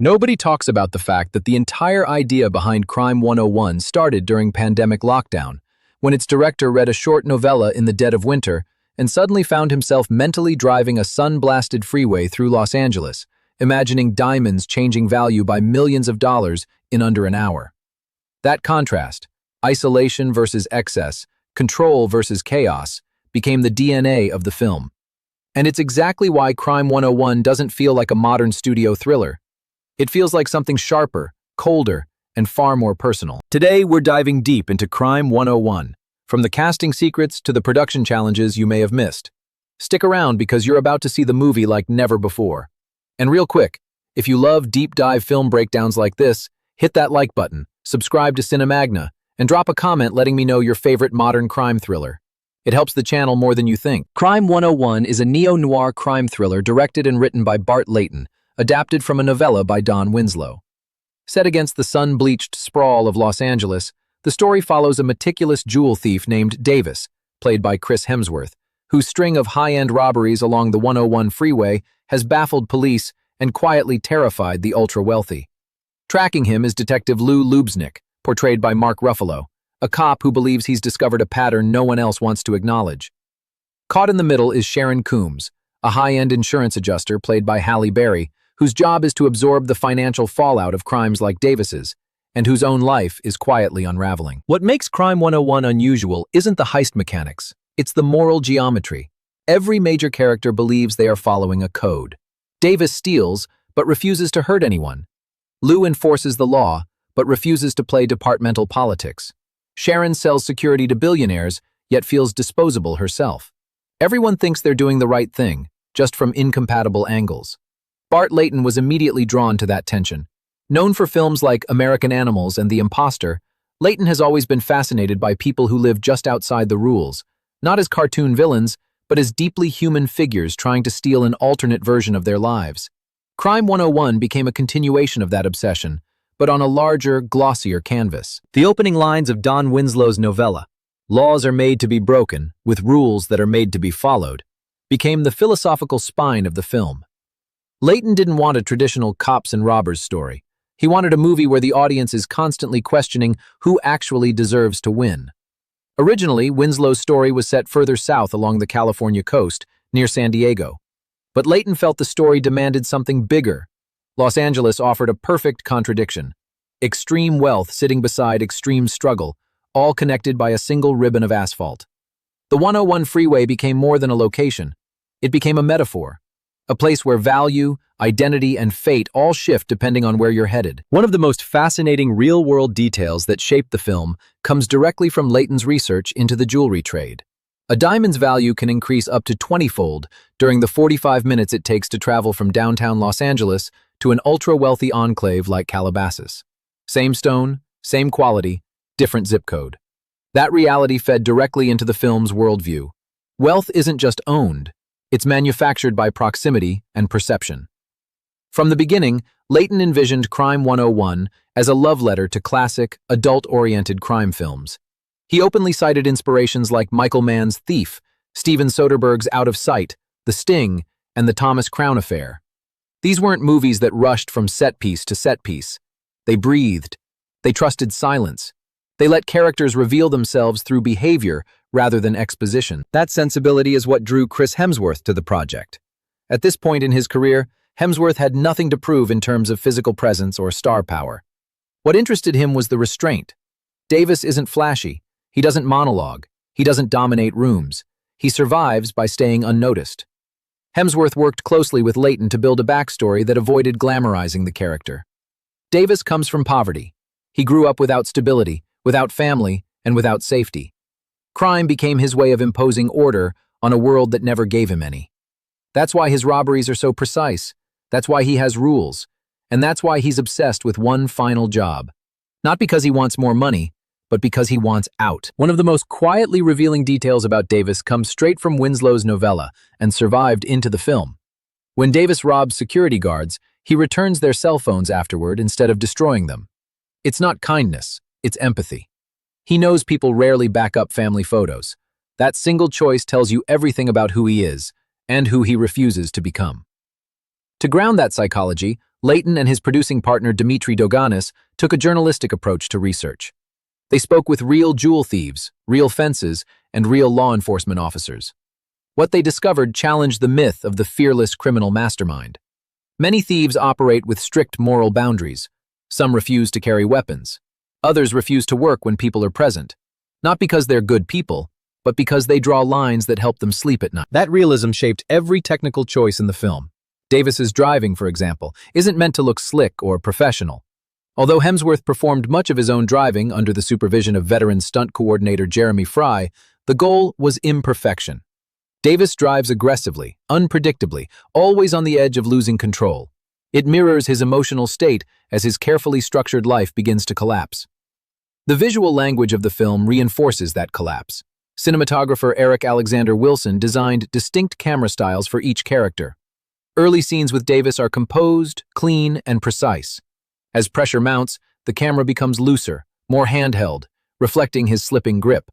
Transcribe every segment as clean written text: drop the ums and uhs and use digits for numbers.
Nobody talks about the fact that the entire idea behind Crime 101 started during pandemic lockdown, when its director read a short novella in the dead of winter and suddenly found himself mentally driving a sun-blasted freeway through Los Angeles, imagining diamonds changing value by millions of dollars in under an hour. That contrast, isolation versus excess, control versus chaos, became the DNA of the film. And it's exactly why Crime 101 doesn't feel like a modern studio thriller. It feels like something sharper, colder, and far more personal. Today, we're diving deep into Crime 101, from the casting secrets to the production challenges you may have missed. Stick around because you're about to see the movie like never before. And real quick, if you love deep dive film breakdowns like this, hit that like button, subscribe to CineMagna, and drop a comment letting me know your favorite modern crime thriller. It helps the channel more than you think. Crime 101 is a neo-noir crime thriller directed and written by 𝗣𝗟𝗏𝗏, adapted from a novella by Don Winslow. Set against the sun-bleached sprawl of Los Angeles, the story follows a meticulous jewel thief named Davis, played by Chris Hemsworth, whose string of high-end robberies along the 101 freeway has baffled police and quietly terrified the ultra-wealthy. Tracking him is Detective Lou Lubeznik, portrayed by Mark Ruffalo, a cop who believes he's discovered a pattern no one else wants to acknowledge. Caught in the middle is Sharon Coombs, a high-end insurance adjuster played by Halle Berry, whose job is to absorb the financial fallout of crimes like Davis's, and whose own life is quietly unraveling. What makes Crime 101 unusual isn't the heist mechanics, it's the moral geometry. Every major character believes they are following a code. Davis steals, but refuses to hurt anyone. Lou enforces the law, but refuses to play departmental politics. Sharon sells security to billionaires, yet feels disposable herself. Everyone thinks they're doing the right thing, just from incompatible angles. 𝗣𝗟𝗏𝗏 was immediately drawn to that tension. Known for films like American Animals and The Imposter, Layton has always been fascinated by people who live just outside the rules, not as cartoon villains, but as deeply human figures trying to steal an alternate version of their lives. Crime 101 became a continuation of that obsession, but on a larger, glossier canvas. The opening lines of Don Winslow's novella, "Laws are made to be broken, with rules that are made to be followed," became the philosophical spine of the film. Layton didn't want a traditional cops and robbers story. He wanted a movie where the audience is constantly questioning who actually deserves to win. Originally, Winslow's story was set further south along the California coast, near San Diego. But Layton felt the story demanded something bigger. Los Angeles offered a perfect contradiction. Extreme wealth sitting beside extreme struggle, all connected by a single ribbon of asphalt. The 101 freeway became more than a location. It became a metaphor. A place where value, identity, and fate all shift depending on where you're headed. One of the most fascinating real-world details that shaped the film comes directly from Layton's research into the jewelry trade. A diamond's value can increase up to 20-fold during the 45 minutes it takes to travel from downtown Los Angeles to an ultra-wealthy enclave like Calabasas. Same stone, same quality, different zip code. That reality fed directly into the film's worldview. Wealth isn't just owned. It's manufactured by proximity and perception. From the beginning, Layton envisioned Crime 101 as a love letter to classic, adult-oriented crime films. He openly cited inspirations like Michael Mann's Thief, Steven Soderbergh's Out of Sight, The Sting, and The Thomas Crown Affair. These weren't movies that rushed from set piece to set piece. They breathed. They trusted silence. They let characters reveal themselves through behavior rather than exposition. That sensibility is what drew Chris Hemsworth to the project. At this point in his career, Hemsworth had nothing to prove in terms of physical presence or star power. What interested him was the restraint. Davis isn't flashy. He doesn't monologue. He doesn't dominate rooms. He survives by staying unnoticed. Hemsworth worked closely with Layton to build a backstory that avoided glamorizing the character. Davis comes from poverty. He grew up without stability, without family, and without safety. Crime became his way of imposing order on a world that never gave him any. That's why his robberies are so precise. That's why he has rules. And that's why he's obsessed with one final job. Not because he wants more money, but because he wants out. One of the most quietly revealing details about Davis comes straight from Winslow's novella and survived into the film. When Davis robs security guards, he returns their cell phones afterward instead of destroying them. It's not kindness, it's empathy. He knows people rarely back up family photos. That single choice tells you everything about who he is and who he refuses to become. To ground that psychology, Layton and his producing partner 𝗣𝗟𝗏𝗧 took a journalistic approach to research. They spoke with real jewel thieves, real fences, and real law enforcement officers. What they discovered challenged the myth of the fearless criminal mastermind. Many thieves operate with strict moral boundaries. Some refuse to carry weapons. Others refuse to work when people are present. Not because they're good people, but because they draw lines that help them sleep at night. That realism shaped every technical choice in the film. Davis's driving, for example, isn't meant to look slick or professional. Although Hemsworth performed much of his own driving under the supervision of veteran stunt coordinator Jeremy Fry, the goal was imperfection. Davis drives aggressively, unpredictably, always on the edge of losing control. It mirrors his emotional state as his carefully structured life begins to collapse. The visual language of the film reinforces that collapse. Cinematographer Eric Alexander Wilson designed distinct camera styles for each character. Early scenes with Davis are composed, clean, and precise. As pressure mounts, the camera becomes looser, more handheld, reflecting his slipping grip.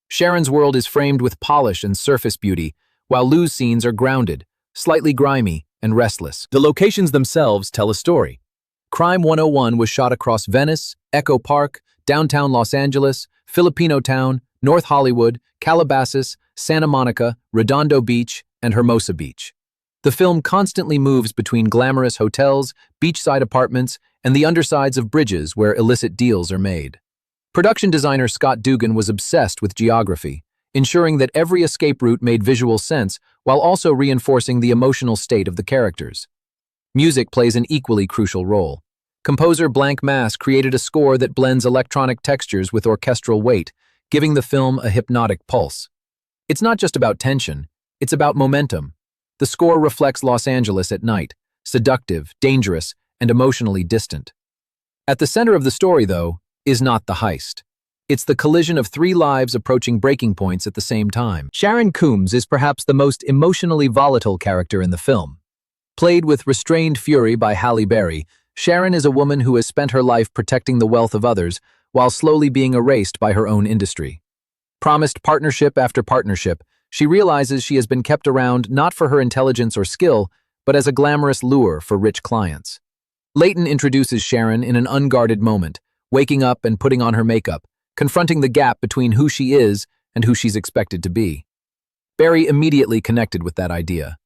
Sharon's world is framed with polish and surface beauty, while Lou's scenes are grounded, slightly grimy, and restless. The locations themselves tell a story. Crime 101 was shot across Venice, Echo Park, downtown Los Angeles, Filipino Town, North Hollywood, Calabasas, Santa Monica, Redondo Beach, and Hermosa Beach. The film constantly moves between glamorous hotels, beachside apartments, and the undersides of bridges where illicit deals are made. Production designer Scott Dugan was obsessed with geography, ensuring that every escape route made visual sense while also reinforcing the emotional state of the characters. Music plays an equally crucial role. Composer Blank Mass created a score that blends electronic textures with orchestral weight, giving the film a hypnotic pulse. It's not just about tension, it's about momentum. The score reflects Los Angeles at night, seductive, dangerous, and emotionally distant. At the center of the story, though, is not the heist. It's the collision of three lives approaching breaking points at the same time. Sharon Coombs is perhaps the most emotionally volatile character in the film. Played with restrained fury by Halle Berry, Sharon is a woman who has spent her life protecting the wealth of others while slowly being erased by her own industry. Promised partnership after partnership, she realizes she has been kept around not for her intelligence or skill, but as a glamorous lure for rich clients. Layton introduces Sharon in an unguarded moment, waking up and putting on her makeup, confronting the gap between who she is and who she's expected to be. Berry immediately connected with that idea.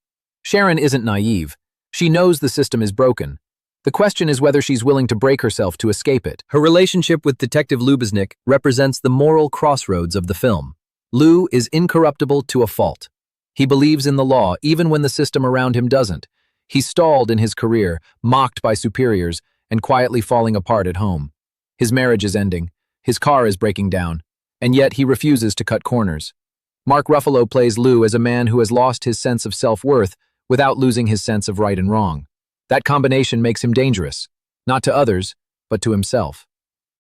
Sharon isn't naive. She knows the system is broken. The question is whether she's willing to break herself to escape it. Her relationship with Detective Lubeznik represents the moral crossroads of the film. Lou is incorruptible to a fault. He believes in the law even when the system around him doesn't. He's stalled in his career, mocked by superiors, and quietly falling apart at home. His marriage is ending. His car is breaking down. And yet he refuses to cut corners. Mark Ruffalo plays Lou as a man who has lost his sense of self-worth without losing his sense of right and wrong. That combination makes him dangerous, not to others, but to himself.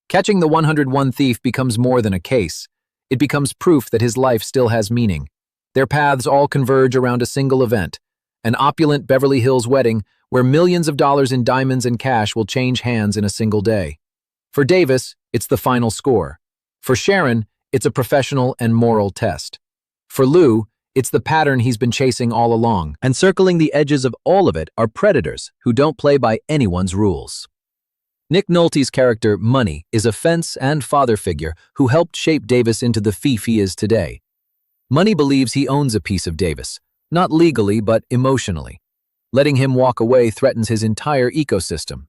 Catching the 101 thief becomes more than a case. It becomes proof that his life still has meaning. Their paths all converge around a single event, an opulent Beverly Hills wedding where millions of dollars in diamonds and cash will change hands in a single day. For Davis, it's the final score. For Sharon, it's a professional and moral test. For Lou, it's the pattern he's been chasing all along. And circling the edges of all of it are predators who don't play by anyone's rules. Nick Nolte's character, Money, is a fence and father figure who helped shape Davis into the thief he is today. Money believes he owns a piece of Davis, not legally but emotionally. Letting him walk away threatens his entire ecosystem.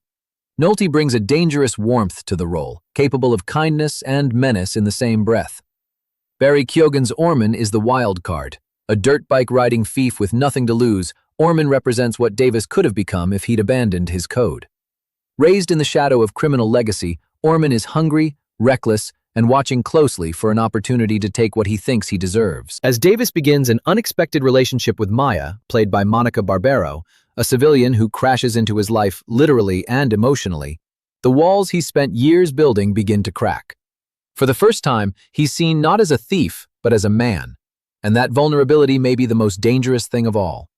Nolte brings a dangerous warmth to the role, capable of kindness and menace in the same breath. Barry Keoghan's Orman is the wild card. A dirt bike riding thief with nothing to lose, Orman represents what Davis could have become if he'd abandoned his code. Raised in the shadow of criminal legacy, Orman is hungry, reckless, and watching closely for an opportunity to take what he thinks he deserves. As Davis begins an unexpected relationship with Maya, played by Monica Barbero, a civilian who crashes into his life literally and emotionally, the walls he spent years building begin to crack. For the first time, he's seen not as a thief, but as a man, and that vulnerability may be the most dangerous thing of all.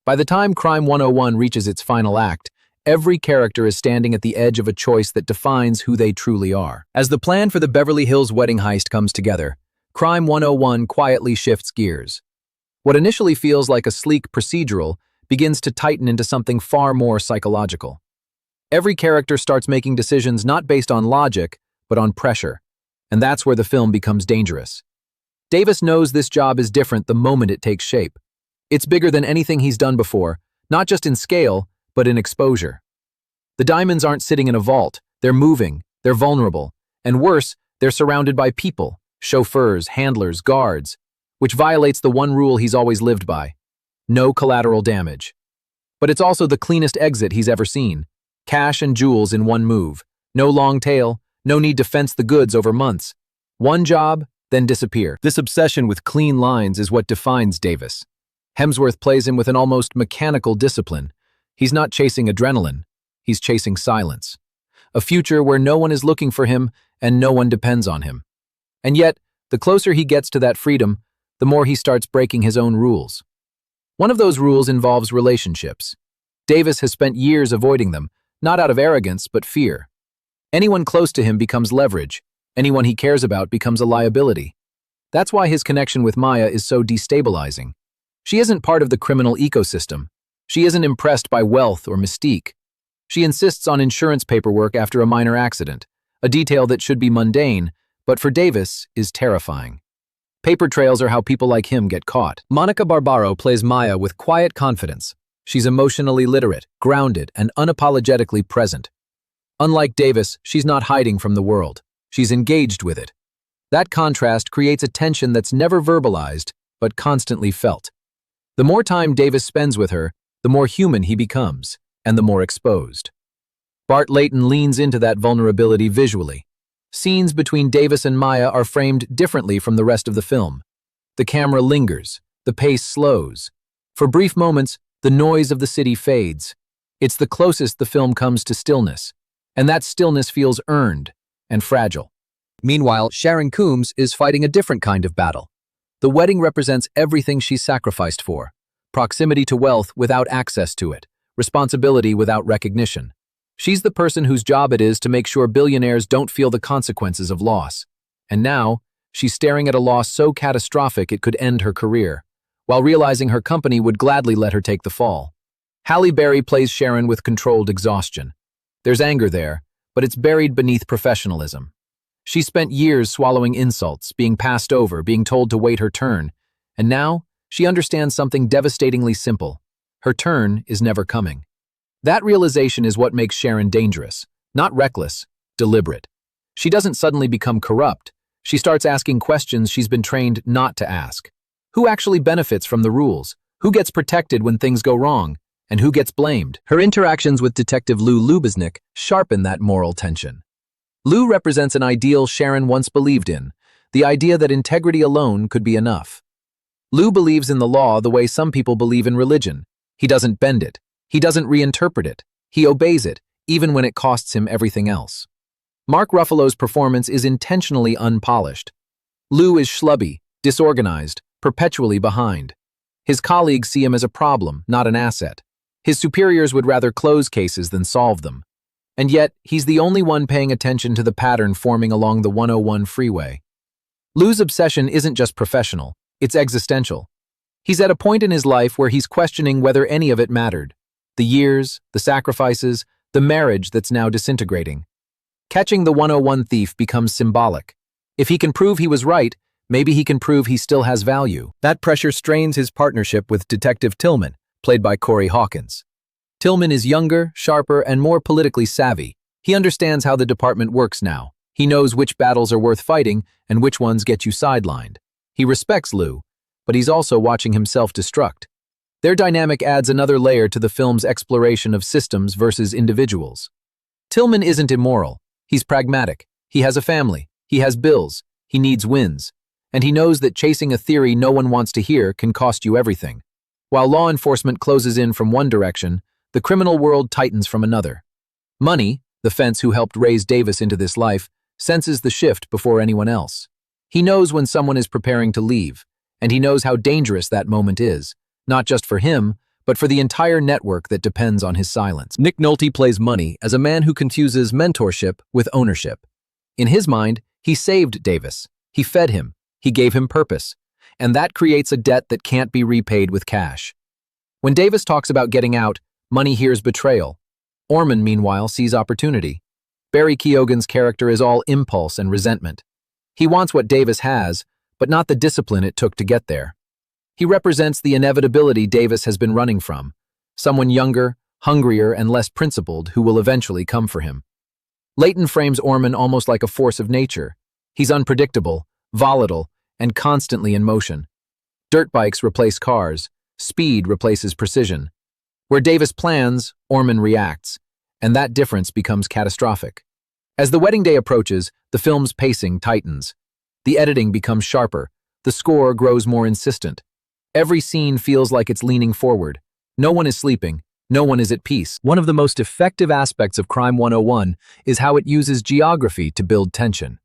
By the time Crime 101 reaches its final act, every character is standing at the edge of a choice that defines who they truly are. As the plan for the Beverly Hills wedding heist comes together, Crime 101 quietly shifts gears. What initially feels like a sleek procedural begins to tighten into something far more psychological. Every character starts making decisions not based on logic, but on pressure. And that's where the film becomes dangerous. Davis knows this job is different the moment it takes shape. It's bigger than anything he's done before, not just in scale, but in exposure. The diamonds aren't sitting in a vault, they're moving, they're vulnerable, and worse, they're surrounded by people, chauffeurs, handlers, guards, which violates the one rule he's always lived by: no collateral damage. But it's also the cleanest exit he's ever seen. Cash and jewels in one move. No long tail, no need to fence the goods over months. One job, then disappear. This obsession with clean lines is what defines Davis. Hemsworth plays him with an almost mechanical discipline. He's not chasing adrenaline, he's chasing silence. A future where no one is looking for him and no one depends on him. And yet, the closer he gets to that freedom, the more he starts breaking his own rules. One of those rules involves relationships. Davis has spent years avoiding them, not out of arrogance, but fear. Anyone close to him becomes leverage. Anyone he cares about becomes a liability. That's why his connection with Maya is so destabilizing. She isn't part of the criminal ecosystem. She isn't impressed by wealth or mystique. She insists on insurance paperwork after a minor accident, a detail that should be mundane, but for Davis is terrifying. Paper trails are how people like him get caught. Monica Barbaro plays Maya with quiet confidence. She's emotionally literate, grounded, and unapologetically present. Unlike Davis, she's not hiding from the world. She's engaged with it. That contrast creates a tension that's never verbalized, but constantly felt. The more time Davis spends with her, the more human he becomes, and the more exposed. Bart Layton leans into that vulnerability visually. Scenes between Davis and Maya are framed differently from the rest of the film. The camera lingers, the pace slows. For brief moments, the noise of the city fades. It's the closest the film comes to stillness, and that stillness feels earned and fragile. Meanwhile, Sharon Coombs is fighting a different kind of battle. The wedding represents everything she's sacrificed for: proximity to wealth without access to it, responsibility without recognition. She's the person whose job it is to make sure billionaires don't feel the consequences of loss. And now, she's staring at a loss so catastrophic it could end her career, while realizing her company would gladly let her take the fall. Halle Berry plays Sharon with controlled exhaustion. There's anger there, but it's buried beneath professionalism. She spent years swallowing insults, being passed over, being told to wait her turn, and now she understands something devastatingly simple: her turn is never coming. That realization is what makes Sharon dangerous, not reckless, deliberate. She doesn't suddenly become corrupt. She starts asking questions she's been trained not to ask. Who actually benefits from the rules? Who gets protected when things go wrong? And who gets blamed? Her interactions with Detective Lou Lubeznik sharpen that moral tension. Lou represents an ideal Sharon once believed in, the idea that integrity alone could be enough. Lou believes in the law the way some people believe in religion. He doesn't bend it. He doesn't reinterpret it. He obeys it, even when it costs him everything else. Mark Ruffalo's performance is intentionally unpolished. Lou is schlubby, disorganized, perpetually behind. His colleagues see him as a problem, not an asset. His superiors would rather close cases than solve them. And yet, he's the only one paying attention to the pattern forming along the 101 freeway. Lou's obsession isn't just professional, it's existential. He's at a point in his life where he's questioning whether any of it mattered. The years, the sacrifices, the marriage that's now disintegrating. Catching the 101 thief becomes symbolic. If he can prove he was right, maybe he can prove he still has value. That pressure strains his partnership with Detective Tillman, played by Corey Hawkins. Tillman is younger, sharper, and more politically savvy. He understands how the department works now. He knows which battles are worth fighting and which ones get you sidelined. He respects Lou, but he's also watching himself destruct. Their dynamic adds another layer to the film's exploration of systems versus individuals. Tillman isn't immoral. He's pragmatic. He has a family. He has bills. He needs wins. And he knows that chasing a theory no one wants to hear can cost you everything. While law enforcement closes in from one direction, the criminal world tightens from another. Money, the fence who helped raise Davis into this life, senses the shift before anyone else. He knows when someone is preparing to leave, and he knows how dangerous that moment is, not just for him, but for the entire network that depends on his silence. Nick Nolte plays Money as a man who confuses mentorship with ownership. In his mind, he saved Davis. He fed him. He gave him purpose. And that creates a debt that can't be repaid with cash. When Davis talks about getting out, Money hears betrayal. Orman, meanwhile, sees opportunity. Barry Keoghan's character is all impulse and resentment. He wants what Davis has, but not the discipline it took to get there. He represents the inevitability Davis has been running from, someone younger, hungrier, and less principled who will eventually come for him. Layton frames Orman almost like a force of nature. He's unpredictable, volatile, and constantly in motion. Dirt bikes replace cars, speed replaces precision. Where Davis plans, Orman reacts, and that difference becomes catastrophic. As the wedding day approaches, the film's pacing tightens. The editing becomes sharper, the score grows more insistent. Every scene feels like it's leaning forward. No one is sleeping, no one is at peace. One of the most effective aspects of Crime 101 is how it uses geography to build tension.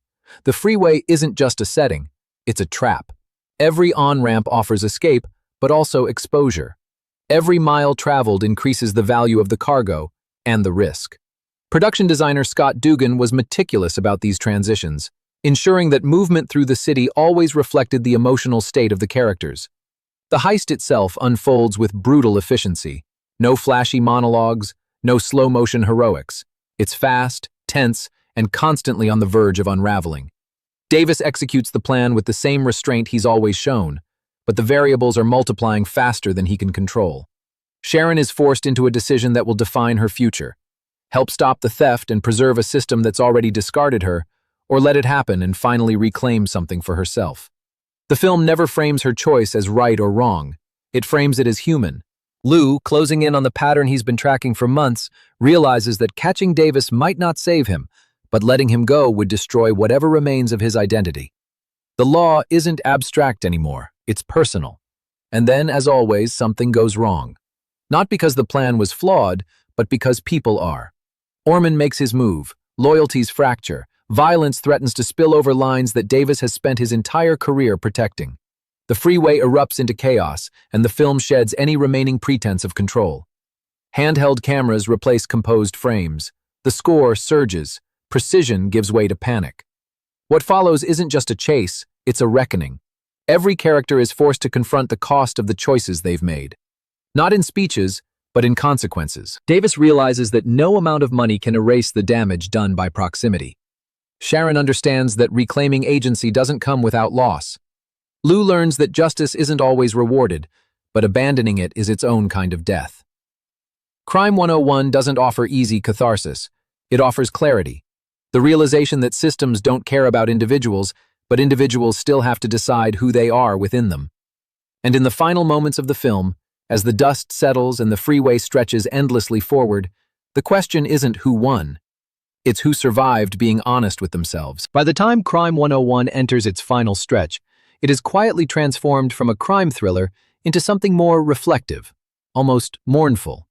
The freeway isn't just a setting, it's a trap. Every on-ramp offers escape, but also exposure. Every mile traveled increases the value of the cargo and the risk. Production designer Scott Dugan was meticulous about these transitions, ensuring that movement through the city always reflected the emotional state of the characters. The heist itself unfolds with brutal efficiency. No flashy monologues, no slow-motion heroics. It's fast, tense, and constantly on the verge of unraveling. Davis executes the plan with the same restraint he's always shown, but the variables are multiplying faster than he can control. Sharon is forced into a decision that will define her future. Help stop the theft and preserve a system that's already discarded her, or let it happen and finally reclaim something for herself. The film never frames her choice as right or wrong. It frames it as human. Lou, closing in on the pattern he's been tracking for months, realizes that catching Davis might not save him, but letting him go would destroy whatever remains of his identity. The law isn't abstract anymore, it's personal. And then, as always, something goes wrong. Not because the plan was flawed, but because people are. Orman makes his move, loyalties fracture, violence threatens to spill over lines that Davis has spent his entire career protecting. The freeway erupts into chaos, and the film sheds any remaining pretense of control. Handheld cameras replace composed frames. The score surges. Precision gives way to panic. What follows isn't just a chase, it's a reckoning. Every character is forced to confront the cost of the choices they've made. Not in speeches, but in consequences. Davis realizes that no amount of money can erase the damage done by proximity. Sharon understands that reclaiming agency doesn't come without loss. Lou learns that justice isn't always rewarded, but abandoning it is its own kind of death. Crime 101 doesn't offer easy catharsis. It offers clarity. The realization that systems don't care about individuals, but individuals still have to decide who they are within them. And in the final moments of the film, as the dust settles and the freeway stretches endlessly forward, the question isn't who won. It's who survived being honest with themselves. By the time Crime 101 enters its final stretch, it is quietly transformed from a crime thriller into something more reflective, almost mournful.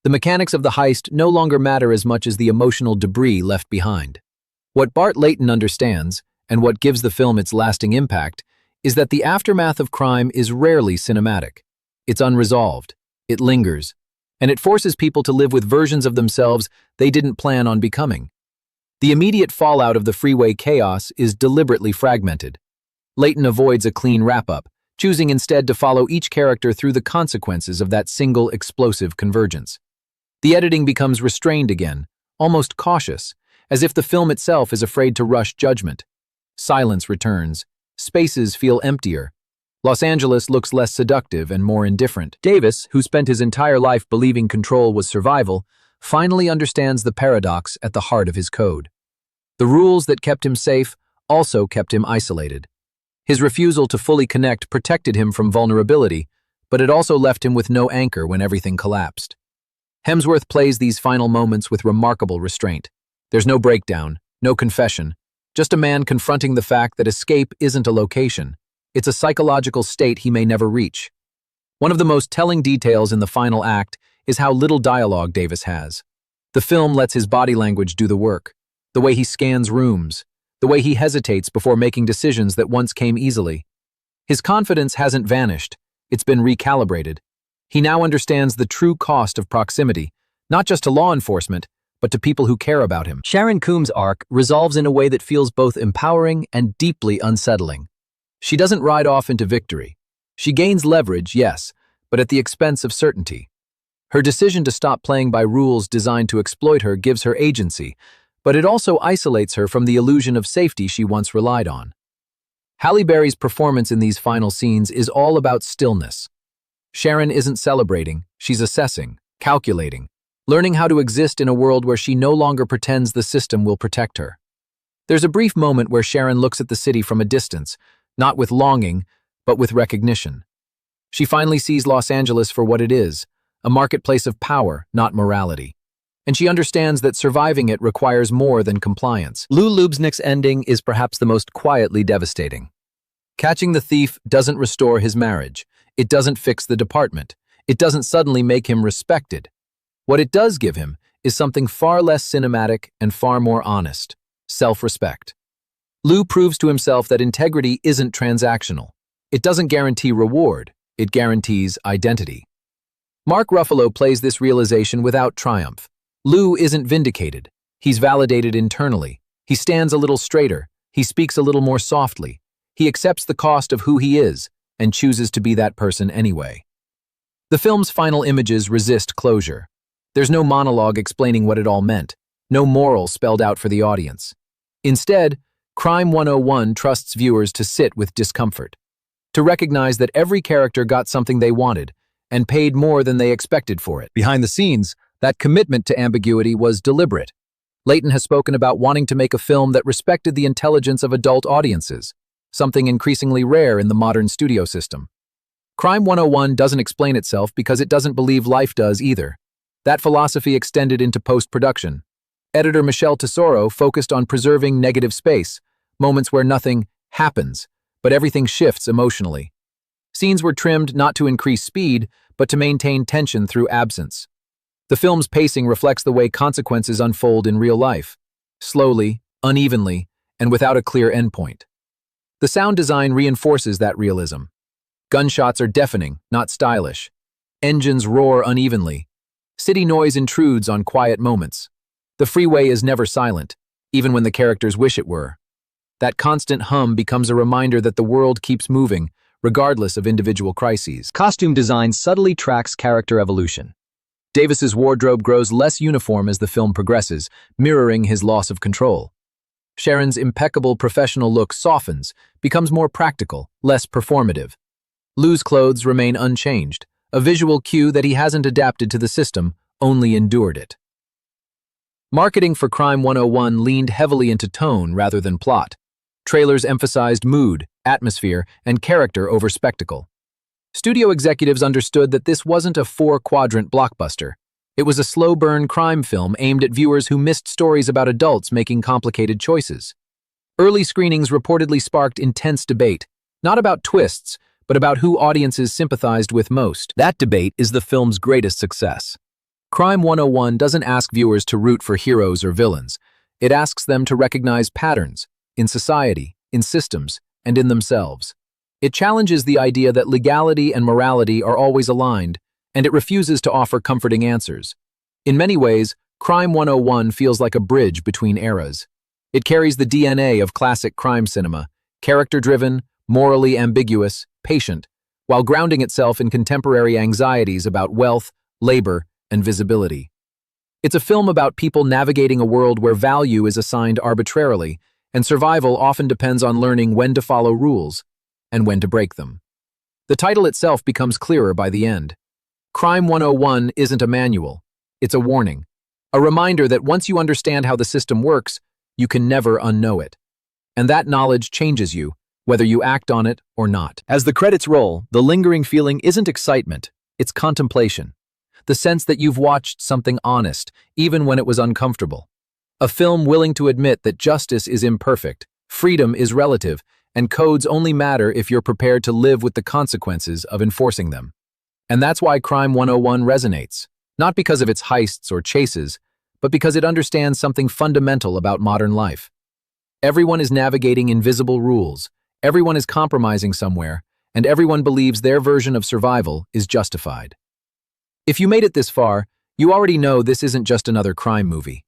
The mechanics of the heist no longer matter as much as the emotional debris left behind. What Bart Layton understands, and what gives the film its lasting impact, is that the aftermath of crime is rarely cinematic. It's unresolved, it lingers, and it forces people to live with versions of themselves they didn't plan on becoming. The immediate fallout of the freeway chaos is deliberately fragmented. Layton avoids a clean wrap-up, choosing instead to follow each character through the consequences of that single explosive convergence. The editing becomes restrained again, almost cautious, as if the film itself is afraid to rush judgment. Silence returns. Spaces feel emptier. Los Angeles looks less seductive and more indifferent. Davis, who spent his entire life believing control was survival, finally understands the paradox at the heart of his code. The rules that kept him safe also kept him isolated. His refusal to fully connect protected him from vulnerability, but it also left him with no anchor when everything collapsed. Hemsworth plays these final moments with remarkable restraint. There's no breakdown, no confession, just a man confronting the fact that escape isn't a location. It's a psychological state he may never reach. One of the most telling details in the final act is how little dialogue Davis has. The film lets his body language do the work. The way he scans rooms, the way he hesitates before making decisions that once came easily. His confidence hasn't vanished, it's been recalibrated. He now understands the true cost of proximity, not just to law enforcement, but to people who care about him. Sharon Coombs' arc resolves in a way that feels both empowering and deeply unsettling. She doesn't ride off into victory. She gains leverage, yes, but at the expense of certainty. Her decision to stop playing by rules designed to exploit her gives her agency, but it also isolates her from the illusion of safety she once relied on. Halle Berry's performance in these final scenes is all about stillness. Sharon isn't celebrating, she's assessing, calculating, learning how to exist in a world where she no longer pretends the system will protect her. There's a brief moment where Sharon looks at the city from a distance, not with longing, but with recognition. She finally sees Los Angeles for what it is, a marketplace of power, not morality. And she understands that surviving it requires more than compliance. Lou Lubeznik's ending is perhaps the most quietly devastating. Catching the thief doesn't restore his marriage. It doesn't fix the department. It doesn't suddenly make him respected. What it does give him is something far less cinematic and far more honest: self-respect. Lou proves to himself that integrity isn't transactional. It doesn't guarantee reward. It guarantees identity. Mark Ruffalo plays this realization without triumph. Lou isn't vindicated. He's validated internally. He stands a little straighter. He speaks a little more softly. He accepts the cost of who he is and chooses to be that person anyway. The film's final images resist closure. There's no monologue explaining what it all meant, no moral spelled out for the audience. Instead, Crime 101 trusts viewers to sit with discomfort, to recognize that every character got something they wanted and paid more than they expected for it. Behind the scenes, that commitment to ambiguity was deliberate. Layton has spoken about wanting to make a film that respected the intelligence of adult audiences, something increasingly rare in the modern studio system. Crime 101 doesn't explain itself because it doesn't believe life does either. That philosophy extended into post-production. Editor Michelle Tesoro focused on preserving negative space, moments where nothing happens, but everything shifts emotionally. Scenes were trimmed not to increase speed, but to maintain tension through absence. The film's pacing reflects the way consequences unfold in real life, slowly, unevenly, and without a clear endpoint. The sound design reinforces that realism. Gunshots are deafening, not stylish. Engines roar unevenly. City noise intrudes on quiet moments. The freeway is never silent, even when the characters wish it were. That constant hum becomes a reminder that the world keeps moving, regardless of individual crises. Costume design subtly tracks character evolution. Davis's wardrobe grows less uniform as the film progresses, mirroring his loss of control. Sharon's impeccable professional look softens, becomes more practical, less performative. Lou's clothes remain unchanged, a visual cue that he hasn't adapted to the system, only endured it. Marketing for Crime 101 leaned heavily into tone rather than plot. Trailers emphasized mood, atmosphere, and character over spectacle. Studio executives understood that this wasn't a four-quadrant blockbuster. It was a slow-burn crime film aimed at viewers who missed stories about adults making complicated choices. Early screenings reportedly sparked intense debate, not about twists, but about who audiences sympathized with most. That debate is the film's greatest success. Crime 101 doesn't ask viewers to root for heroes or villains. It asks them to recognize patterns in society, in systems, and in themselves. It challenges the idea that legality and morality are always aligned, and it refuses to offer comforting answers. In many ways, Crime 101 feels like a bridge between eras. It carries the DNA of classic crime cinema, character-driven, morally ambiguous, patient, while grounding itself in contemporary anxieties about wealth, labor, and visibility. It's a film about people navigating a world where value is assigned arbitrarily, and survival often depends on learning when to follow rules and when to break them. The title itself becomes clearer by the end. Crime 101 isn't a manual, it's a warning, a reminder that once you understand how the system works, you can never unknow it. And that knowledge changes you, whether you act on it or not. As the credits roll, the lingering feeling isn't excitement, it's contemplation. The sense that you've watched something honest, even when it was uncomfortable. A film willing to admit that justice is imperfect, freedom is relative, and codes only matter if you're prepared to live with the consequences of enforcing them. And that's why Crime 101 resonates, not because of its heists or chases, but because it understands something fundamental about modern life. Everyone is navigating invisible rules, everyone is compromising somewhere, and everyone believes their version of survival is justified. If you made it this far, you already know this isn't just another crime movie.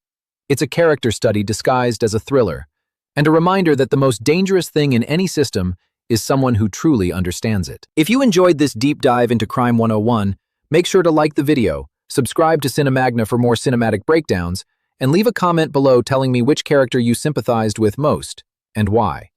It's a character study disguised as a thriller, and a reminder that the most dangerous thing in any system is someone who truly understands it. If you enjoyed this deep dive into Crime 101, make sure to like the video, Subscribe to CineMagna for more cinematic breakdowns, and leave a comment below telling me which character you sympathized with most and why.